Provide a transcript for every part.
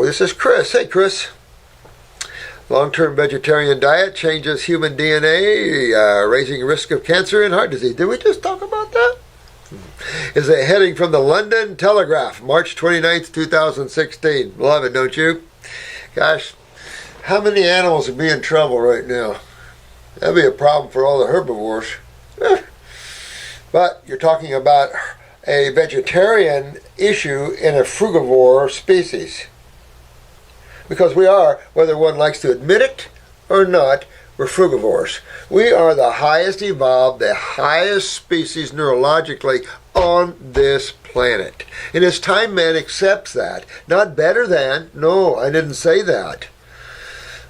Oh, this is Chris. Hey, Chris. Long-term vegetarian diet changes human DNA, raising risk of cancer and heart disease. Did we just talk about that? Is a heading from the London Telegraph, March 29th, 2016. Love it, don't you? Gosh, how many animals would be in trouble right now? That'd be a problem for all the herbivores. But you're talking about a vegetarian issue in a frugivore species. Because we are, whether one likes to admit it or not, we're frugivores. We are the highest evolved, the highest species neurologically on this planet. And it's time man accepts that. Not better than. No, I didn't say that.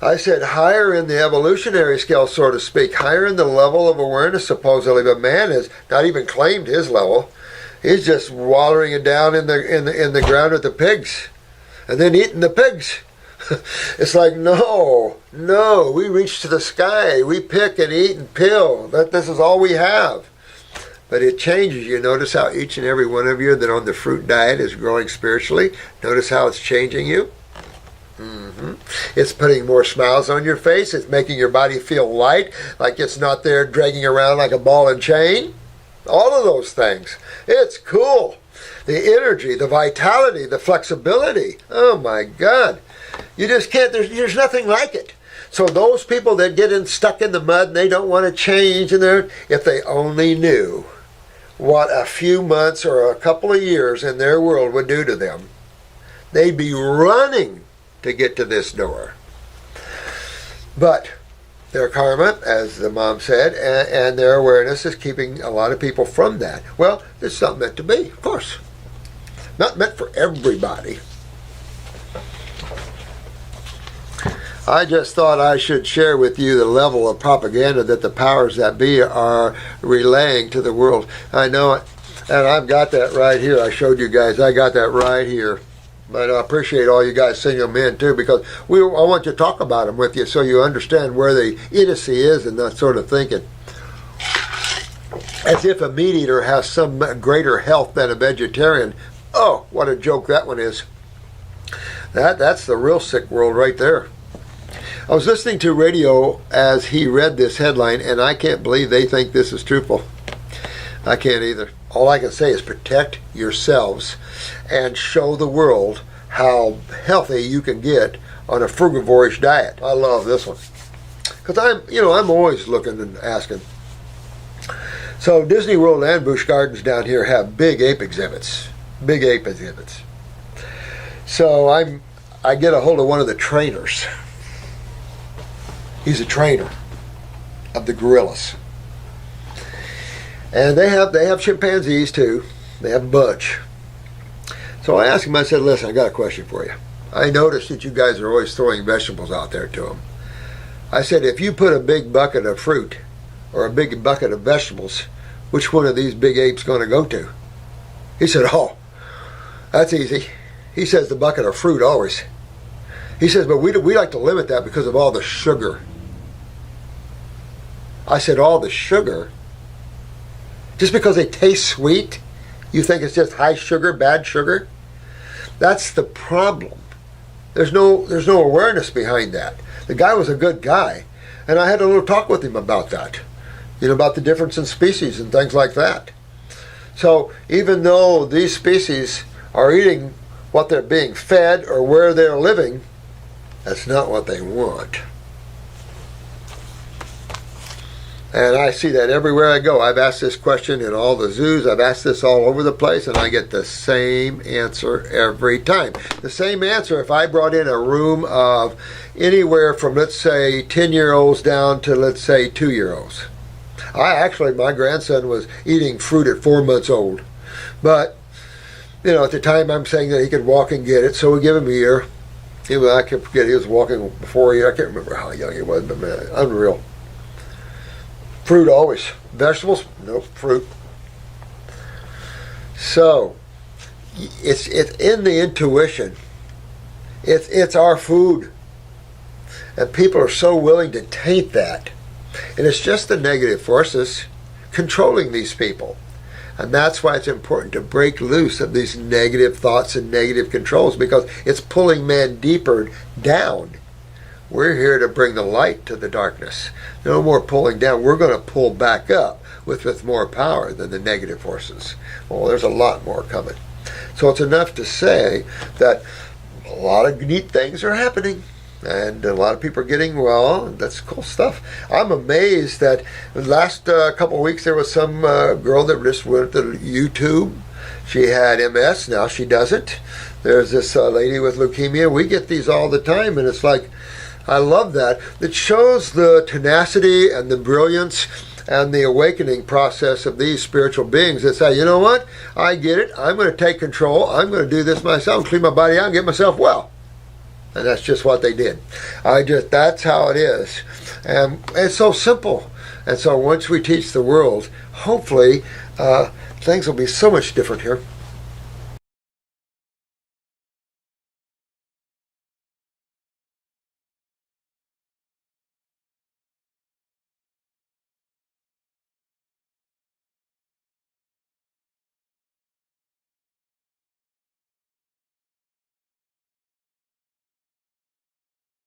I said higher in the evolutionary scale, so to speak, higher in the level of awareness, supposedly. But man has not even claimed his level. He's just wallowing it down in the ground with the pigs, and then eating the pigs. It's like, no, we reach to the sky. We pick and eat and pill. This is all we have. But it changes. You notice how each and every one of you that on the fruit diet is growing spiritually. Notice how it's changing you. It's putting more smiles on your face. It's making your body feel light, like it's not there dragging around like a ball and chain. All of those things. It's cool. The energy, the vitality, the flexibility. Oh my God. You just can't, there's nothing like it. So those people that get stuck in the mud and they don't want to change, if they only knew what a few months or a couple of years in their world would do to them, they'd be running to get to this door. But their karma, as the mom said, and their awareness is keeping a lot of people from that. Well, it's not meant to be, of course. Not meant for everybody. I just thought I should share with you the level of propaganda that the powers that be are relaying to the world. I know it, and I've got that right here. I showed you guys. I got that right here. But I appreciate all you guys sending them in, too, because I want to talk about them with you so you understand where the idiocy is and that sort of thinking. As if a meat eater has some greater health than a vegetarian. Oh, what a joke that one is. That's the real sick world right there. I was listening to radio as he read this headline, and I can't believe they think this is truthful. I can't either. All I can say is protect yourselves and show the world how healthy you can get on a frugivorish diet. I love this one. Because I'm always looking and asking. So Disney World and Busch Gardens down here have big ape exhibits. Big ape exhibits. So I get a hold of one of the trainers. He's a trainer of the gorillas. And they have chimpanzees too. They have a bunch. So I asked him, I said, listen, I got a question for you. I noticed that you guys are always throwing vegetables out there to them. I said, if you put a big bucket of fruit or a big bucket of vegetables, which one of these big apes going to go to? He said, oh, that's easy. He says the bucket of fruit always. He says, but we like to limit that because of all the sugar. I said, all the sugar? Just because they taste sweet, you think it's just high sugar, bad sugar? That's the problem. There's no awareness behind that. The guy was a good guy, and I had a little talk with him about that. About the difference in species and things like that. So even though these species are eating what they're being fed or where they're living, that's not what they want. And I see that everywhere I go. I've asked this question in all the zoos. I've asked this all over the place, and I get the same answer every time. The same answer if I brought in a room of anywhere from, let's say, 10-year-olds down to, let's say, 2-year-olds. My grandson was eating fruit at 4 months old. But, at the time I'm saying that he could walk and get it, so we give him a year. I can't forget, he was walking before a year. I can't remember how young he was, but man, unreal. Fruit always. Vegetables? Nope, fruit. So, it's in the intuition. It's our food. And people are so willing to taint that. And it's just the negative forces controlling these people. And that's why it's important to break loose of these negative thoughts and negative controls, because it's pulling man deeper down. We're here to bring the light to the darkness. No more pulling down. We're going to pull back up with more power than the negative forces. Well, there's a lot more coming. So it's enough to say that a lot of neat things are happening. And a lot of people are getting well. That's cool stuff. I'm amazed that the last couple of weeks there was some girl that just went to YouTube. She had MS. Now she doesn't. There's this lady with leukemia. We get these all the time, and it's like, I love that. It shows the tenacity and the brilliance and the awakening process of these spiritual beings that say, you know what? I get it. I'm going to take control. I'm going to do this myself, clean my body out, and get myself well. And that's just what they did. That's how it is. And it's so simple. And so once we teach the world, hopefully things will be so much different here.